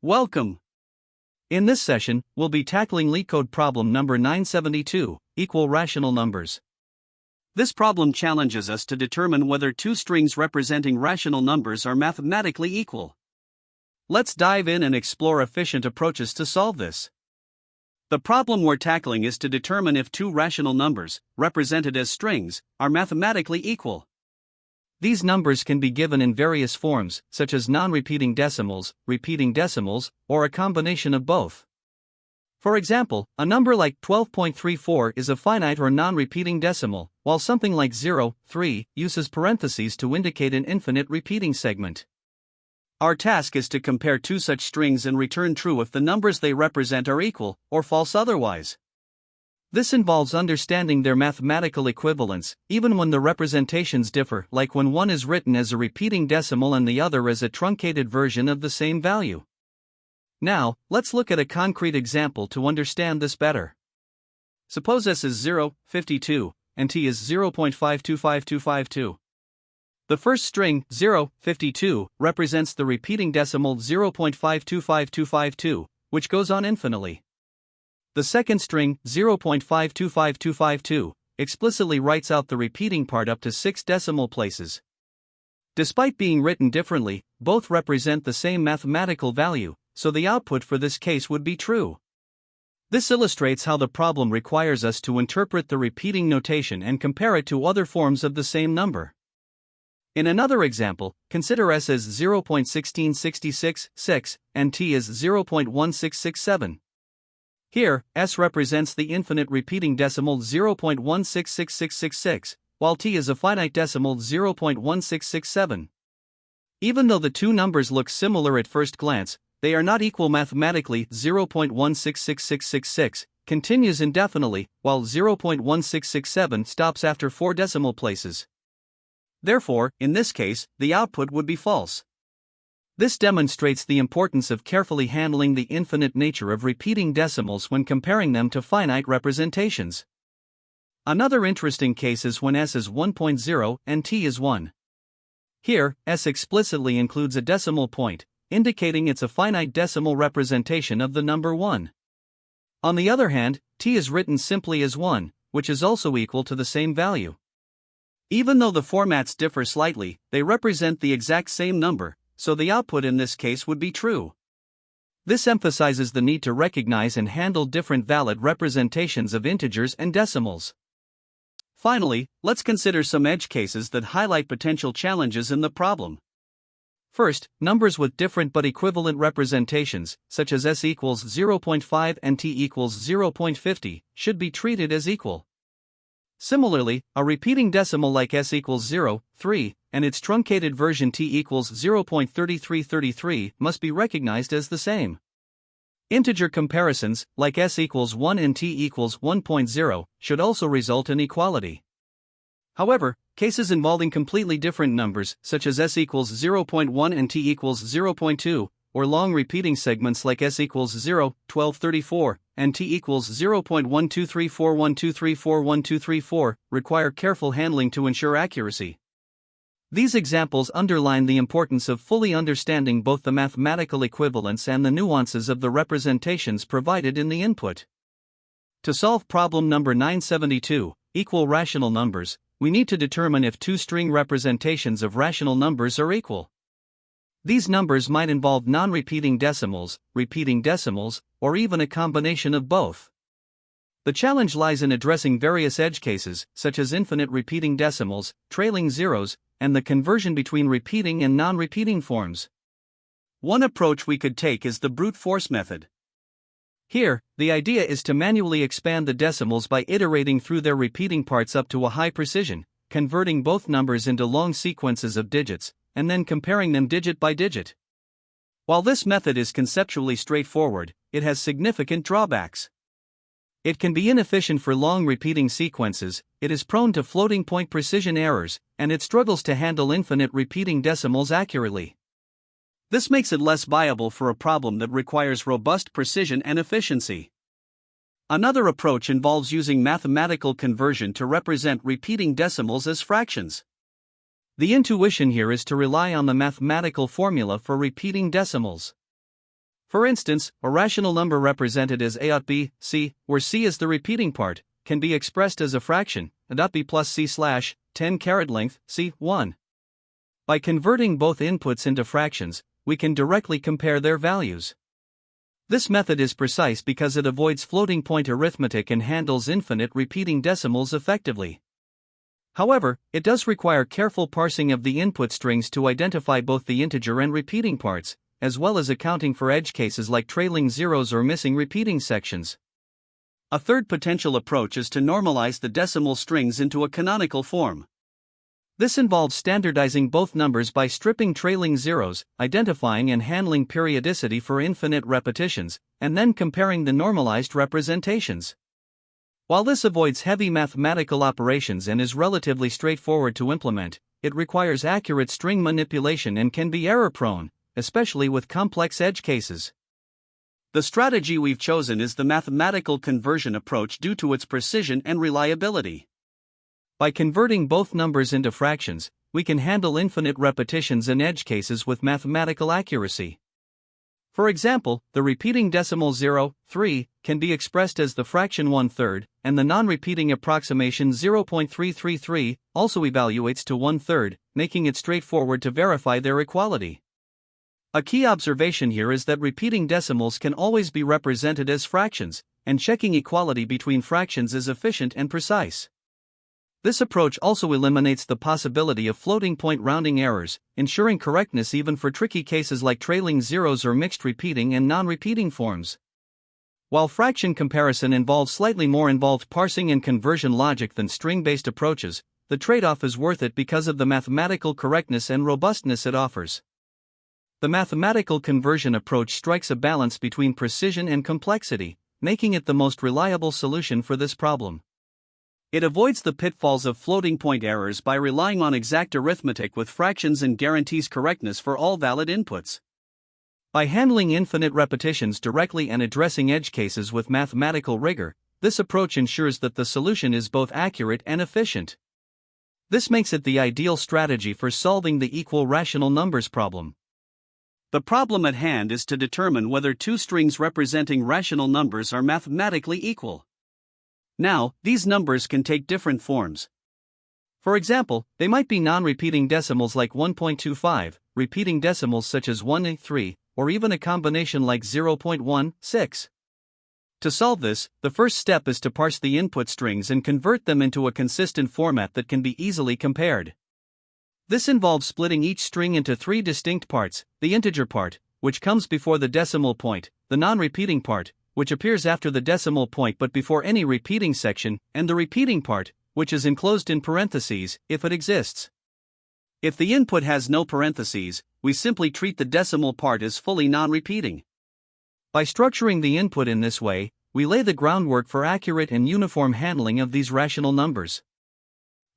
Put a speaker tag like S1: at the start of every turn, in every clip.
S1: Welcome! In this session, we'll be tackling LeetCode problem number 972, equal rational numbers. This problem challenges us to determine whether two strings representing rational numbers are mathematically equal. Let's dive in and explore efficient approaches to solve this. The problem we're tackling is to determine if two rational numbers, represented as strings, are mathematically equal. These numbers can be given in various forms, such as non-repeating decimals, repeating decimals, or a combination of both. For example, a number like 12.34 is a finite or non-repeating decimal, while something like 0.3 uses parentheses to indicate an infinite repeating segment. Our task is to compare two such strings and return true if the numbers they represent are equal, or false otherwise. This involves understanding their mathematical equivalence, even when the representations differ, like when one is written as a repeating decimal and the other as a truncated version of the same value. Now, let's look at a concrete example to understand this better. Suppose S is 0.52, and T is 0.525252. The first string, 0.52, represents the repeating decimal 0.525252, which goes on infinitely. The second string, 0.525252, explicitly writes out the repeating part up to 6 decimal places. Despite being written differently, both represent the same mathematical value, so the output for this case would be true. This illustrates how the problem requires us to interpret the repeating notation and compare it to other forms of the same number. In another example, consider S as 0.16666 and T as 0.1667. Here, S represents the infinite repeating decimal 0.166666, while T is a finite decimal 0.1667. Even though the two numbers look similar at first glance, they are not equal mathematically. 0.166666 continues indefinitely, while 0.1667 stops after 4 decimal places. Therefore, in this case, the output would be false. This demonstrates the importance of carefully handling the infinite nature of repeating decimals when comparing them to finite representations. Another interesting case is when S is 1.0 and T is 1. Here, S explicitly includes a decimal point, indicating it's a finite decimal representation of the number 1. On the other hand, T is written simply as 1, which is also equal to the same value. Even though the formats differ slightly, they represent the exact same number, so the output in this case would be true. This emphasizes the need to recognize and handle different valid representations of integers and decimals. Finally, let's consider some edge cases that highlight potential challenges in the problem. First, numbers with different but equivalent representations, such as S equals 0.5 and T equals 0.50, should be treated as equal. Similarly, a repeating decimal like S equals 0.3, and its truncated version T equals 0.3333 must be recognized as the same. Integer comparisons, like S equals 1 and T equals 1.0, should also result in equality. However, cases involving completely different numbers, such as S equals 0.1 and T equals 0.2, or long repeating segments like S equals 0.1234, and T equals 0.123412341234, require careful handling to ensure accuracy. These examples underline the importance of fully understanding both the mathematical equivalence and the nuances of the representations provided in the input. To solve problem number 972, equal rational numbers, we need to determine if two string representations of rational numbers are equal. These numbers might involve non-repeating decimals, repeating decimals, or even a combination of both. The challenge lies in addressing various edge cases, such as infinite repeating decimals, trailing zeros, and the conversion between repeating and non-repeating forms. One approach we could take is the brute force method. Here, the idea is to manually expand the decimals by iterating through their repeating parts up to a high precision, converting both numbers into long sequences of digits, and then comparing them digit by digit. While this method is conceptually straightforward, it has significant drawbacks. It can be inefficient for long repeating sequences, it is prone to floating point precision errors, and it struggles to handle infinite repeating decimals accurately. This makes it less viable for a problem that requires robust precision and efficiency. Another approach involves using mathematical conversion to represent repeating decimals as fractions. The intuition here is to rely on the mathematical formula for repeating decimals. For instance, a rational number represented as a.b, c, where c is the repeating part, can be expressed as a fraction, a.b plus c slash 10 caret length, c1. By converting both inputs into fractions, we can directly compare their values. This method is precise because it avoids floating point arithmetic and handles infinite repeating decimals effectively. However, it does require careful parsing of the input strings to identify both the integer and repeating parts, as well as accounting for edge cases like trailing zeros or missing repeating sections. A third potential approach is to normalize the decimal strings into a canonical form. This involves standardizing both numbers by stripping trailing zeros, identifying and handling periodicity for infinite repetitions, and then comparing the normalized representations. While this avoids heavy mathematical operations and is relatively straightforward to implement, it requires accurate string manipulation and can be error-prone, especially with complex edge cases. The strategy we've chosen is the mathematical conversion approach due to its precision and reliability. By converting both numbers into fractions, we can handle infinite repetitions and edge cases with mathematical accuracy. For example, the repeating decimal 0, 3, can be expressed as the fraction 1/3, and the non-repeating approximation 0.333 also evaluates to 1/3, making it straightforward to verify their equality. A key observation here is that repeating decimals can always be represented as fractions, and checking equality between fractions is efficient and precise. This approach also eliminates the possibility of floating point rounding errors, ensuring correctness even for tricky cases like trailing zeros or mixed repeating and non-repeating forms. While fraction comparison involves slightly more involved parsing and conversion logic than string-based approaches, the trade-off is worth it because of the mathematical correctness and robustness it offers. The mathematical conversion approach strikes a balance between precision and complexity, making it the most reliable solution for this problem. It avoids the pitfalls of floating point errors by relying on exact arithmetic with fractions and guarantees correctness for all valid inputs. By handling infinite repetitions directly and addressing edge cases with mathematical rigor, this approach ensures that the solution is both accurate and efficient. This makes it the ideal strategy for solving the equal rational numbers problem. The problem at hand is to determine whether two strings representing rational numbers are mathematically equal. Now, these numbers can take different forms. For example, they might be non-repeating decimals like 1.25, repeating decimals such as 1 and 3, or even a combination like 0.16. To solve this, the first step is to parse the input strings and convert them into a consistent format that can be easily compared. This involves splitting each string into three distinct parts: the integer part, which comes before the decimal point, the non-repeating part, which appears after the decimal point but before any repeating section, and the repeating part, which is enclosed in parentheses, if it exists. If the input has no parentheses, we simply treat the decimal part as fully non-repeating. By structuring the input in this way, we lay the groundwork for accurate and uniform handling of these rational numbers.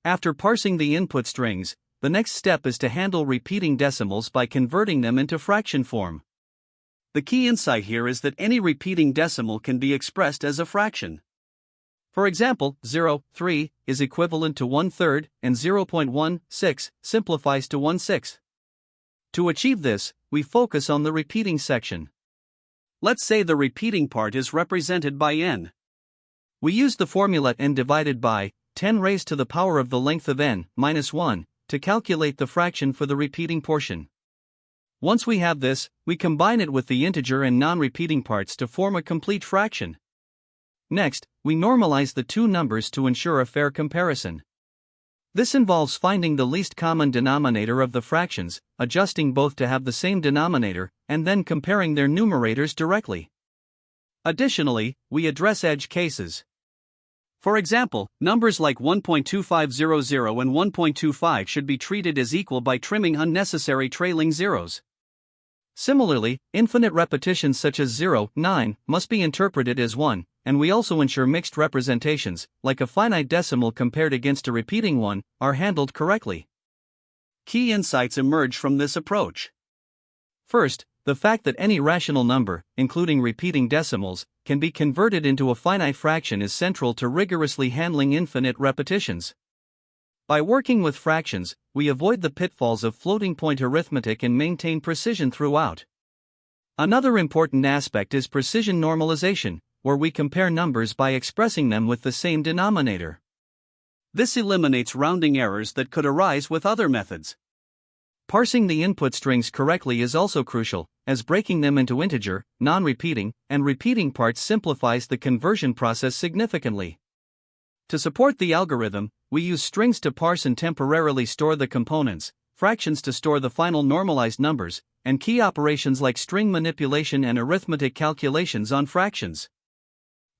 S1: After parsing the input strings, the next step is to handle repeating decimals by converting them into fraction form. The key insight here is that any repeating decimal can be expressed as a fraction. For example, 0.3 is equivalent to 1/3, and 0.16 simplifies to 1/6. To achieve this, we focus on the repeating section. Let's say the repeating part is represented by n. We use the formula n divided by 10 raised to the power of the length of n minus 1 to calculate the fraction for the repeating portion. Once we have this, we combine it with the integer and non-repeating parts to form a complete fraction. Next, we normalize the two numbers to ensure a fair comparison. This involves finding the least common denominator of the fractions, adjusting both to have the same denominator, and then comparing their numerators directly. Additionally, we address edge cases. For example, numbers like 1.2500 and 1.25 should be treated as equal by trimming unnecessary trailing zeros. Similarly, infinite repetitions such as 0, 9 must be interpreted as 1, and we also ensure mixed representations, like a finite decimal compared against a repeating one, are handled correctly. Key insights emerge from this approach. First, the fact that any rational number, including repeating decimals, can be converted into a finite fraction is central to rigorously handling infinite repetitions. By working with fractions, we avoid the pitfalls of floating point arithmetic and maintain precision throughout. Another important aspect is precision normalization, where we compare numbers by expressing them with the same denominator. This eliminates rounding errors that could arise with other methods. Parsing the input strings correctly is also crucial, as breaking them into integer, non-repeating, and repeating parts simplifies the conversion process significantly. To support the algorithm, we use strings to parse and temporarily store the components, fractions to store the final normalized numbers, and key operations like string manipulation and arithmetic calculations on fractions.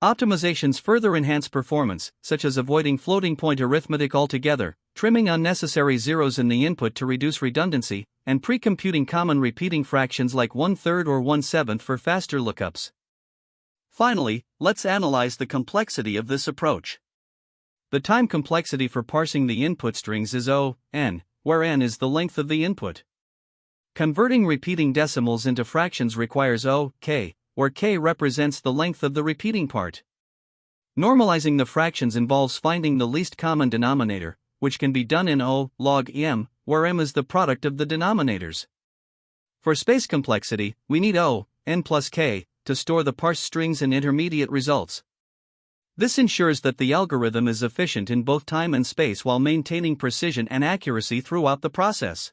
S1: Optimizations further enhance performance, such as avoiding floating-point arithmetic altogether, trimming unnecessary zeros in the input to reduce redundancy, and pre-computing common repeating fractions like 1/3 or 1/7 for faster lookups. Finally, let's analyze the complexity of this approach. The time complexity for parsing the input strings is O(n), where n is the length of the input. Converting repeating decimals into fractions requires O(k), where k represents the length of the repeating part. Normalizing the fractions involves finding the least common denominator, which can be done in O log m, where m is the product of the denominators. For space complexity, we need O(n plus k) to store the parsed strings and intermediate results. This ensures that the algorithm is efficient in both time and space while maintaining precision and accuracy throughout the process.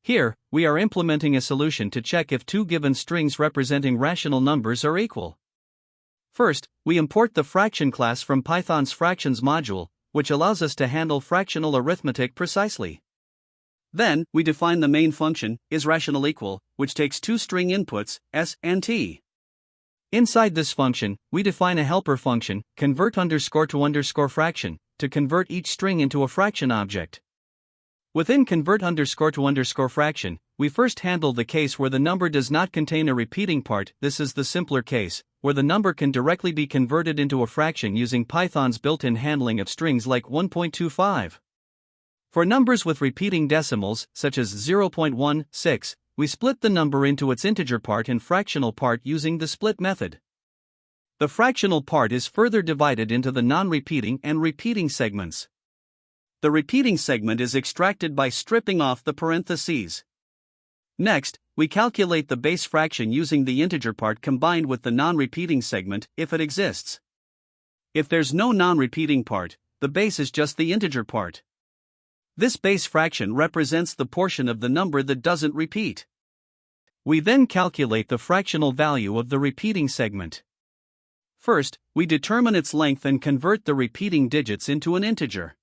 S1: Here, we are implementing a solution to check if two given strings representing rational numbers are equal. First, we import the fraction class from Python's fractions module, which allows us to handle fractional arithmetic precisely. Then, we define the main function, isRationalEqual, which takes two string inputs, s and t. Inside this function, we define a helper function, convert_to_fraction, to convert each string into a fraction object. Within convert_to_fraction, we first handle the case where the number does not contain a repeating part. This is the simpler case, where the number can directly be converted into a fraction using Python's built-in handling of strings like 1.25. For numbers with repeating decimals, such as 0.16, we split the number into its integer part and fractional part using the split method. The fractional part is further divided into the non-repeating and repeating segments. The repeating segment is extracted by stripping off the parentheses. Next, we calculate the base fraction using the integer part combined with the non-repeating segment, if it exists. If there's no non-repeating part, the base is just the integer part. This base fraction represents the portion of the number that doesn't repeat. We then calculate the fractional value of the repeating segment. First, we determine its length and convert the repeating digits into an integer.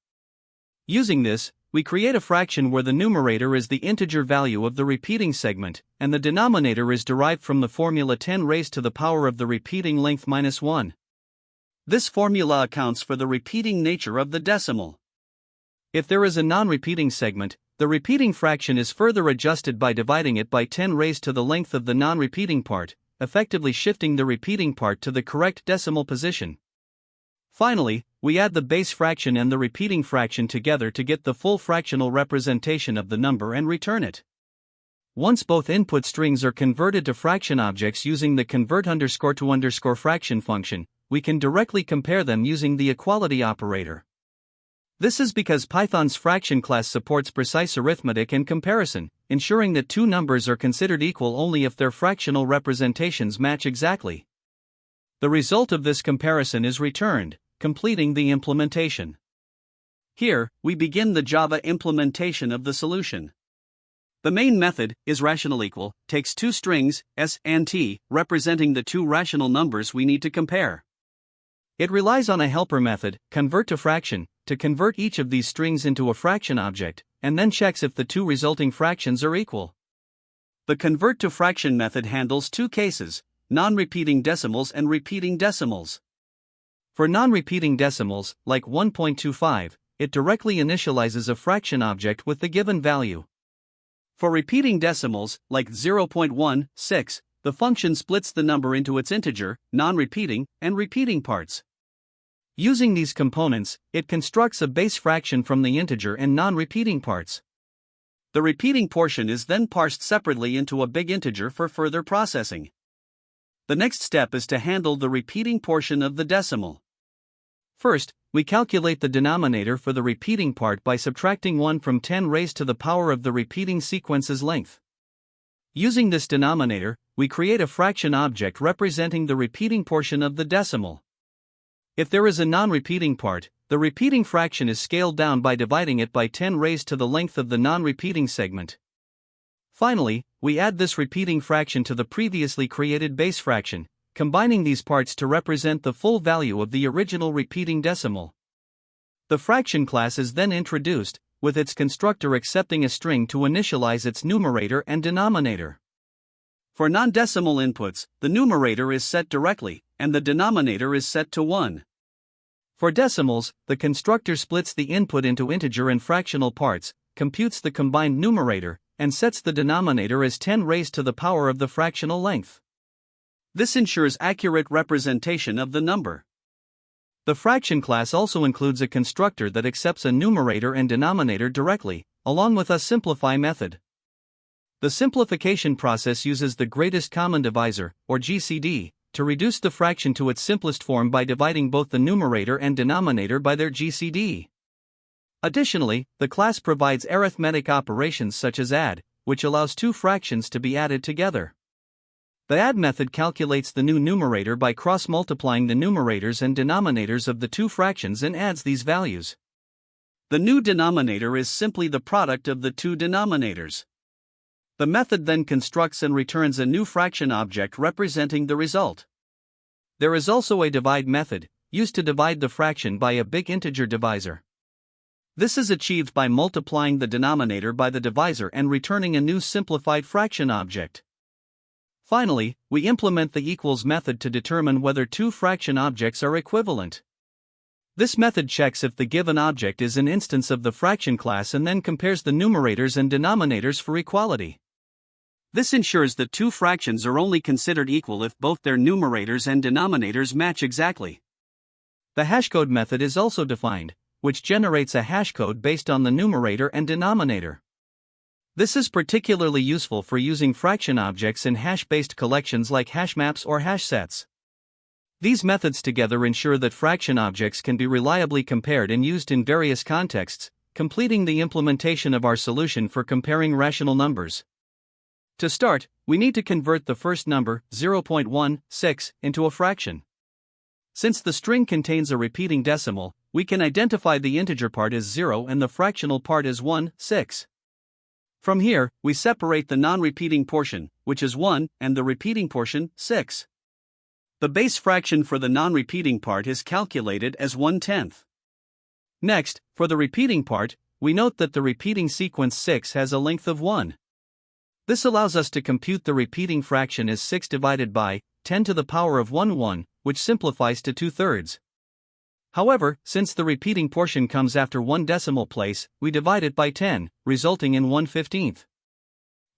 S1: Using this, we create a fraction where the numerator is the integer value of the repeating segment, and the denominator is derived from the formula 10 raised to the power of the repeating length minus 1. This formula accounts for the repeating nature of the decimal. If there is a non-repeating segment, the repeating fraction is further adjusted by dividing it by 10 raised to the length of the non-repeating part, effectively shifting the repeating part to the correct decimal position. Finally, we add the base fraction and the repeating fraction together to get the full fractional representation of the number and return it. Once both input strings are converted to fraction objects using the convert_to_fraction function, we can directly compare them using the equality operator. This is because Python's fraction class supports precise arithmetic and comparison, ensuring that two numbers are considered equal only if their fractional representations match exactly. The result of this comparison is returned, completing the implementation. Here, we begin the Java implementation of the solution. The main method, isRationalEqual, takes two strings, s and t, representing the two rational numbers we need to compare. It relies on a helper method, convert_to_fraction, to convert each of these strings into a fraction object, and then checks if the two resulting fractions are equal. The convert_to_fraction method handles two cases, non-repeating decimals and repeating decimals. For non-repeating decimals, like 1.25, it directly initializes a fraction object with the given value. For repeating decimals, like 0.16, the function splits the number into its integer, non-repeating, and repeating parts. Using these components, it constructs a base fraction from the integer and non-repeating parts. The repeating portion is then parsed separately into a big integer for further processing. The next step is to handle the repeating portion of the decimal. First, we calculate the denominator for the repeating part by subtracting 1 from 10 raised to the power of the repeating sequence's length. Using this denominator, we create a fraction object representing the repeating portion of the decimal. If there is a non-repeating part, the repeating fraction is scaled down by dividing it by 10 raised to the length of the non-repeating segment. Finally, we add this repeating fraction to the previously created base fraction, combining these parts to represent the full value of the original repeating decimal. The fraction class is then introduced, with its constructor accepting a string to initialize its numerator and denominator. For non-decimal inputs, the numerator is set directly, and the denominator is set to 1. For decimals, the constructor splits the input into integer and fractional parts, computes the combined numerator, and sets the denominator as 10 raised to the power of the fractional length. This ensures accurate representation of the number. The fraction class also includes a constructor that accepts a numerator and denominator directly, along with a simplify method. The simplification process uses the greatest common divisor, or GCD, to reduce the fraction to its simplest form by dividing both the numerator and denominator by their GCD. Additionally, the class provides arithmetic operations such as add, which allows two fractions to be added together. The add method calculates the new numerator by cross-multiplying the numerators and denominators of the two fractions and adds these values. The new denominator is simply the product of the two denominators. The method then constructs and returns a new fraction object representing the result. There is also a divide method, used to divide the fraction by a big integer divisor. This is achieved by multiplying the denominator by the divisor and returning a new simplified fraction object. Finally, we implement the equals method to determine whether two fraction objects are equivalent. This method checks if the given object is an instance of the fraction class and then compares the numerators and denominators for equality. This ensures that two fractions are only considered equal if both their numerators and denominators match exactly. The hashcode method is also defined, which generates a hashcode based on the numerator and denominator. This is particularly useful for using fraction objects in hash-based collections like hashmaps or hash sets. These methods together ensure that fraction objects can be reliably compared and used in various contexts, completing the implementation of our solution for comparing rational numbers. To start, we need to convert the first number, 0.16, into a fraction. Since the string contains a repeating decimal, we can identify the integer part as 0 and the fractional part as 1/6. From here, we separate the non-repeating portion, which is 1, and the repeating portion, 6. The base fraction for the non-repeating part is calculated as 1/10. Next, for the repeating part, we note that the repeating sequence 6 has a length of 1. This allows us to compute the repeating fraction as 6 divided by 10 to the power of 1, which simplifies to 2/3. However, since the repeating portion comes after one decimal place, we divide it by 10, resulting in 1/15.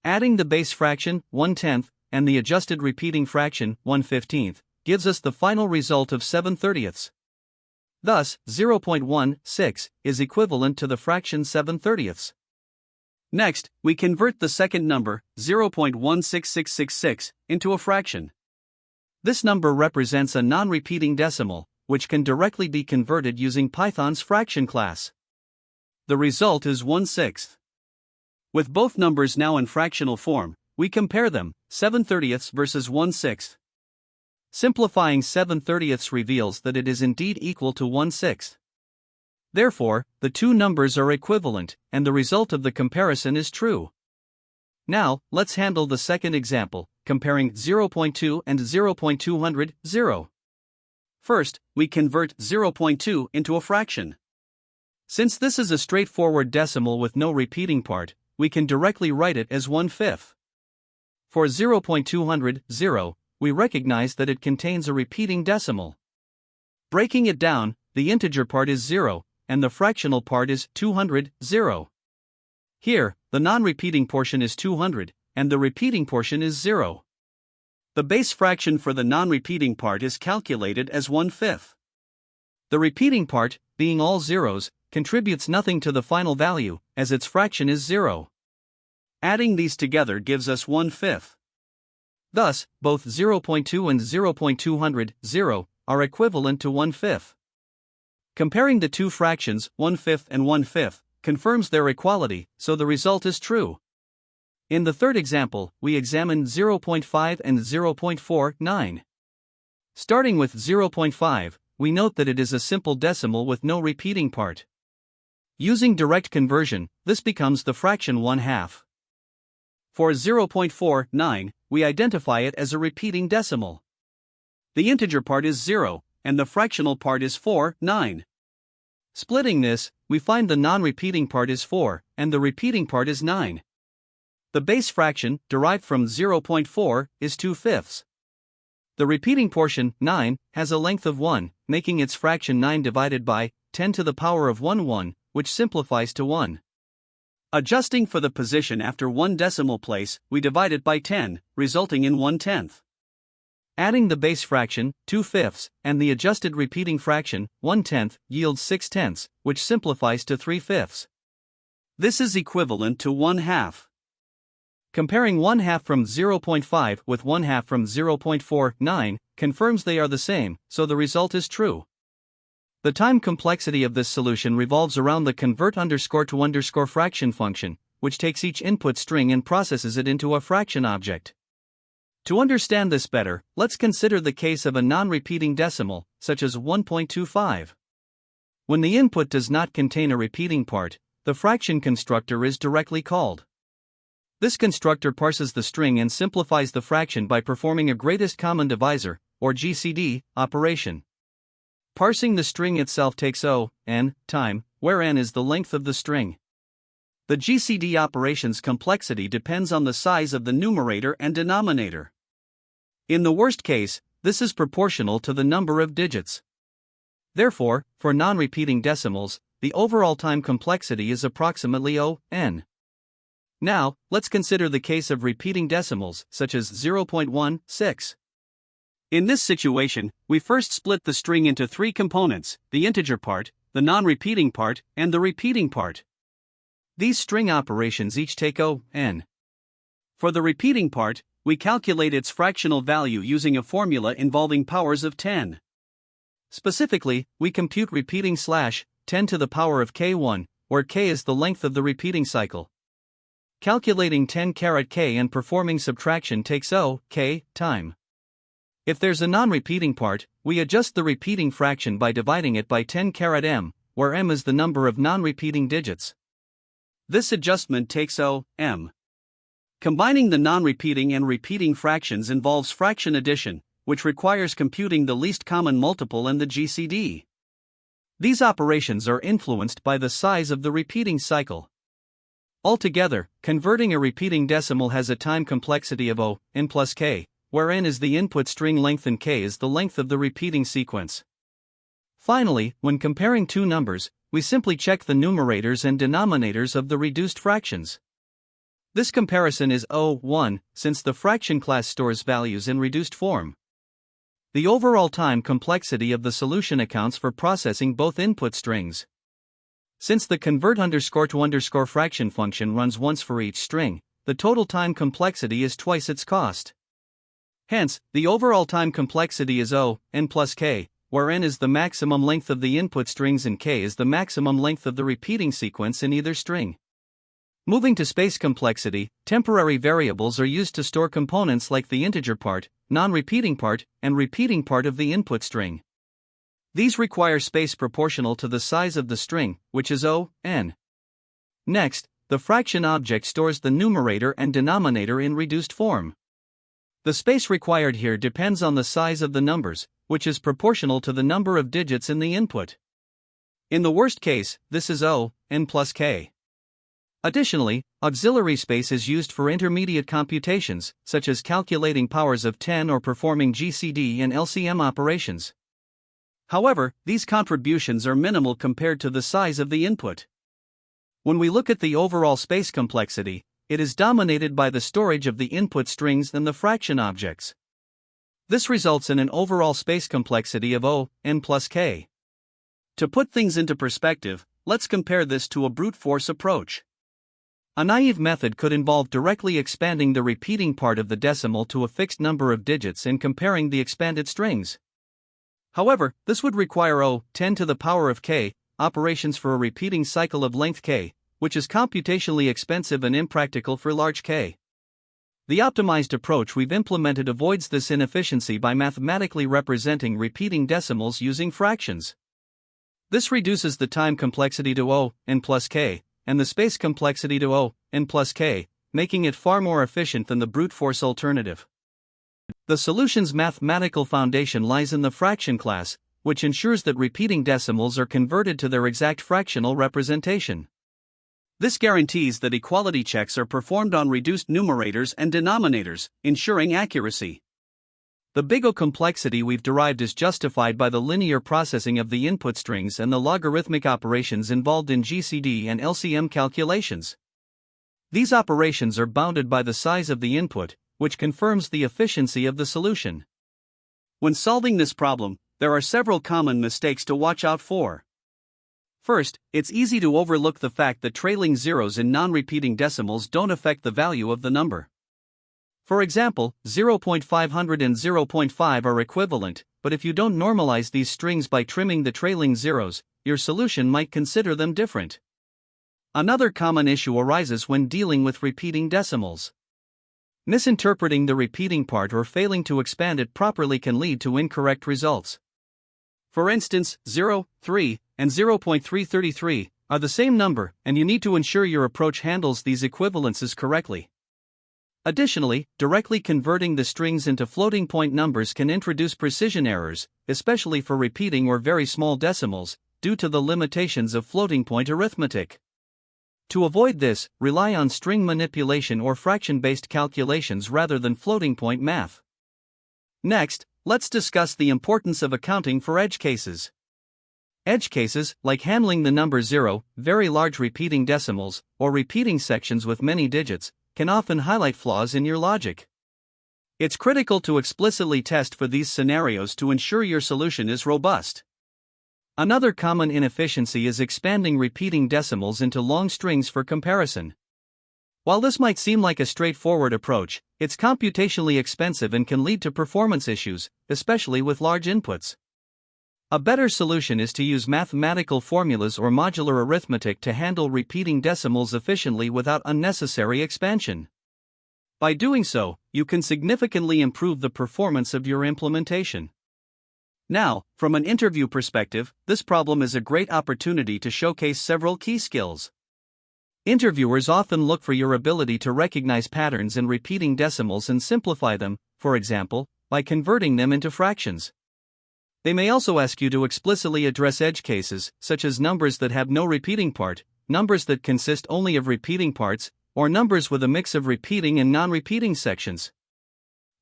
S1: Adding the base fraction, 1/10, and the adjusted repeating fraction, 1/15, gives us the final result of 7/30. Thus, 0.16 is equivalent to the fraction 7/30. Next, we convert the second number, 0.16666, into a fraction. This number represents a non-repeating decimal, which can directly be converted using Python's fraction class. The result is 1/6. With both numbers now in fractional form, we compare them, 7/30 versus 1/6. Simplifying 7/30 reveals that it is indeed equal to 1/6. Therefore, the two numbers are equivalent, and the result of the comparison is true. Now, let's handle the second example, comparing 0.2 and 0.200. First, we convert 0.2 into a fraction. Since this is a straightforward decimal with no repeating part, we can directly write it as 1/5. For 0.200, we recognize that it contains a repeating decimal. Breaking it down, the integer part is 0, and the fractional part is 200. Here, the non-repeating portion is 200, and the repeating portion is 0. The base fraction for the non-repeating part is calculated as 1/5. The repeating part, being all zeros, contributes nothing to the final value, as its fraction is 0. Adding these together gives us 1/5. Thus, both 0.2 and 0.200 are equivalent to 1/5. Comparing the two fractions, 1/5 and 1/5, confirms their equality, so the result is true. In the third example, we examined 0.5 and 0.49. Starting with 0.5, we note that it is a simple decimal with no repeating part. Using direct conversion, this becomes the fraction 1/2. For 0.49, we identify it as a repeating decimal. The integer part is 0, and the fractional part is 4/9. Splitting this, we find the non-repeating part is 4, and the repeating part is 9. The base fraction, derived from 0.4, is 2/5. The repeating portion, 9, has a length of 1, making its fraction 9 divided by 10 to the power of 1, which simplifies to 1. Adjusting for the position after one decimal place, we divide it by 10, resulting in 1/10. Adding the base fraction, 2/5, and the adjusted repeating fraction, 1/10, yields 6/10, which simplifies to 3/5. This is equivalent to 1/2. Comparing 1/2 from 0.5 with 1/2 from 0.49 confirms they are the same, so the result is true. The time complexity of this solution revolves around the convert_to_fraction function, which takes each input string and processes it into a fraction object. To understand this better, let's consider the case of a non-repeating decimal, such as 1.25. When the input does not contain a repeating part, the fraction constructor is directly called. This constructor parses the string and simplifies the fraction by performing a greatest common divisor, or GCD, operation. Parsing the string itself takes n time, where n is the length of the string. The GCD operation's complexity depends on the size of the numerator and denominator. In the worst case, this is proportional to the number of digits. Therefore, for non-repeating decimals, the overall time complexity is approximately n. Now, let's consider the case of repeating decimals, such as 0.16. In this situation, we first split the string into three components: the integer part, the non-repeating part, and the repeating part. These string operations each take n. For the repeating part, we calculate its fractional value using a formula involving powers of 10. Specifically, we compute repeating /10 to the power of k1, where k is the length of the repeating cycle. Calculating 10(k) and performing subtraction takes k time. If there's a non-repeating part, we adjust the repeating fraction by dividing it by 10(m), where m is the number of non-repeating digits. This adjustment takes m. Combining the non-repeating and repeating fractions involves fraction addition, which requires computing the least common multiple and the GCD. These operations are influenced by the size of the repeating cycle. Altogether, converting a repeating decimal has a time complexity of n plus k, where n is the input string length and k is the length of the repeating sequence. Finally, when comparing two numbers, we simply check the numerators and denominators of the reduced fractions. This comparison is 1, since the fraction class stores values in reduced form. The overall time complexity of the solution accounts for processing both input strings. Since the convert_to_fraction function runs once for each string, the total time complexity is twice its cost. Hence, the overall time complexity is n plus k, where n is the maximum length of the input strings and k is the maximum length of the repeating sequence in either string. Moving to space complexity, temporary variables are used to store components like the integer part, non-repeating part, and repeating part of the input string. These require space proportional to the size of the string, which is n. Next, the fraction object stores the numerator and denominator in reduced form. The space required here depends on the size of the numbers, which is proportional to the number of digits in the input. In the worst case, this is n plus k. Additionally, auxiliary space is used for intermediate computations, such as calculating powers of 10 or performing GCD and LCM operations. However, these contributions are minimal compared to the size of the input. When we look at the overall space complexity, it is dominated by the storage of the input strings and the fraction objects. This results in an overall space complexity of n plus k. To put things into perspective, let's compare this to a brute force approach. A naive method could involve directly expanding the repeating part of the decimal to a fixed number of digits and comparing the expanded strings. However, this would require 10 to the power of k operations for a repeating cycle of length k, which is computationally expensive and impractical for large K. The optimized approach we've implemented avoids this inefficiency by mathematically representing repeating decimals using fractions. This reduces the time complexity to O, n plus k, and the space complexity to O, n plus k, making it far more efficient than the brute force alternative. The solution's mathematical foundation lies in the fraction class, which ensures that repeating decimals are converted to their exact fractional representation. This guarantees that equality checks are performed on reduced numerators and denominators, ensuring accuracy. The big O complexity we've derived is justified by the linear processing of the input strings and the logarithmic operations involved in GCD and LCM calculations. These operations are bounded by the size of the input, which confirms the efficiency of the solution. When solving this problem, there are several common mistakes to watch out for. First, it's easy to overlook the fact that trailing zeros in non-repeating decimals don't affect the value of the number. For example, 0.500 and 0.5 are equivalent, but if you don't normalize these strings by trimming the trailing zeros, your solution might consider them different. Another common issue arises when dealing with repeating decimals. Misinterpreting the repeating part or failing to expand it properly can lead to incorrect results. For instance, 0, 3, and 0.333 are the same number, and you need to ensure your approach handles these equivalences correctly. Additionally, directly converting the strings into floating point numbers can introduce precision errors, especially for repeating or very small decimals, due to the limitations of floating point arithmetic. To avoid this, rely on string manipulation or fraction-based calculations rather than floating point math. Next, let's discuss the importance of accounting for edge cases. Edge cases, like handling the number 0, very large repeating decimals, or repeating sections with many digits, can often highlight flaws in your logic. It's critical to explicitly test for these scenarios to ensure your solution is robust. Another common inefficiency is expanding repeating decimals into long strings for comparison. While this might seem like a straightforward approach, it's computationally expensive and can lead to performance issues, especially with large inputs. A better solution is to use mathematical formulas or modular arithmetic to handle repeating decimals efficiently without unnecessary expansion. By doing so, you can significantly improve the performance of your implementation. Now, from an interview perspective, this problem is a great opportunity to showcase several key skills. Interviewers often look for your ability to recognize patterns in repeating decimals and simplify them, for example, by converting them into fractions. They may also ask you to explicitly address edge cases, such as numbers that have no repeating part, numbers that consist only of repeating parts, or numbers with a mix of repeating and non-repeating sections.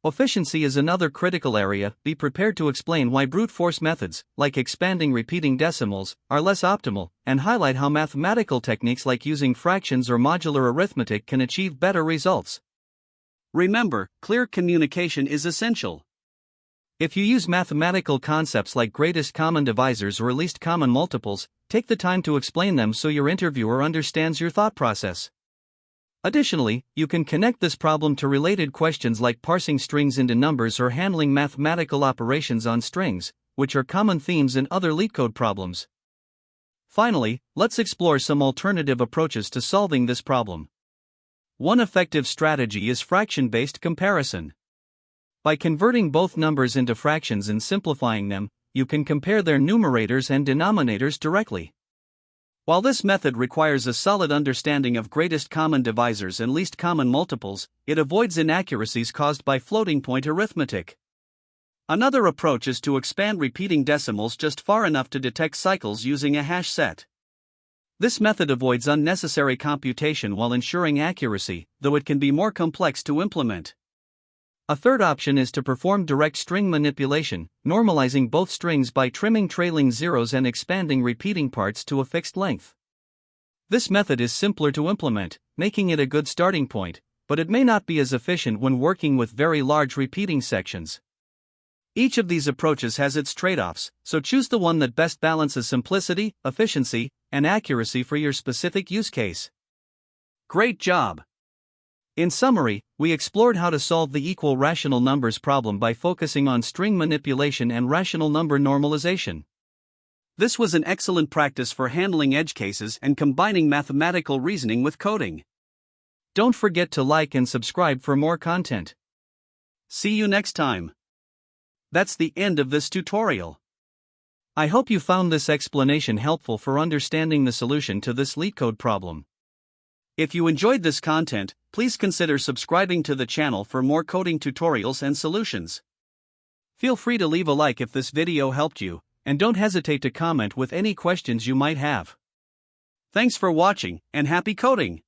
S1: Efficiency is another critical area. Be prepared to explain why brute force methods, like expanding repeating decimals, are less optimal, and highlight how mathematical techniques like using fractions or modular arithmetic can achieve better results. Remember, clear communication is essential. If you use mathematical concepts like greatest common divisors or least common multiples, take the time to explain them so your interviewer understands your thought process. Additionally, you can connect this problem to related questions like parsing strings into numbers or handling mathematical operations on strings, which are common themes in other LeetCode problems. Finally, let's explore some alternative approaches to solving this problem. One effective strategy is fraction-based comparison. By converting both numbers into fractions and simplifying them, you can compare their numerators and denominators directly. While this method requires a solid understanding of greatest common divisors and least common multiples, it avoids inaccuracies caused by floating point arithmetic. Another approach is to expand repeating decimals just far enough to detect cycles using a hash set. This method avoids unnecessary computation while ensuring accuracy, though it can be more complex to implement. A third option is to perform direct string manipulation, normalizing both strings by trimming trailing zeros and expanding repeating parts to a fixed length. This method is simpler to implement, making it a good starting point, but it may not be as efficient when working with very large repeating sections. Each of these approaches has its trade-offs, so choose the one that best balances simplicity, efficiency, and accuracy for your specific use case. Great job! In summary, we explored how to solve the equal rational numbers problem by focusing on string manipulation and rational number normalization. This was an excellent practice for handling edge cases and combining mathematical reasoning with coding. Don't forget to like and subscribe for more content. See you next time. That's the end of this tutorial. I hope you found this explanation helpful for understanding the solution to this LeetCode problem. If you enjoyed this content, please consider subscribing to the channel for more coding tutorials and solutions. Feel free to leave a like if this video helped you, and don't hesitate to comment with any questions you might have. Thanks for watching, and happy coding!